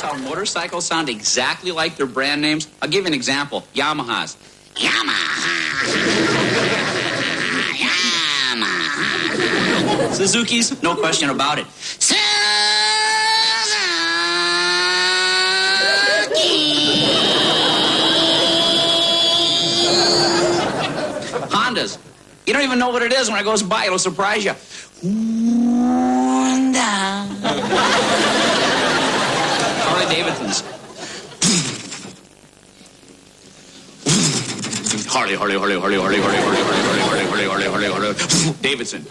notice how motorcycles sound exactly like their brand names? I'll give you an example. Yamaha's. Yamaha. Yamaha. Suzuki's, no question about it. Suzuki. Honda's. You don't even know what it is. When it goes by, it'll surprise you. Honda. Harley Davidson's. Harley Davidson.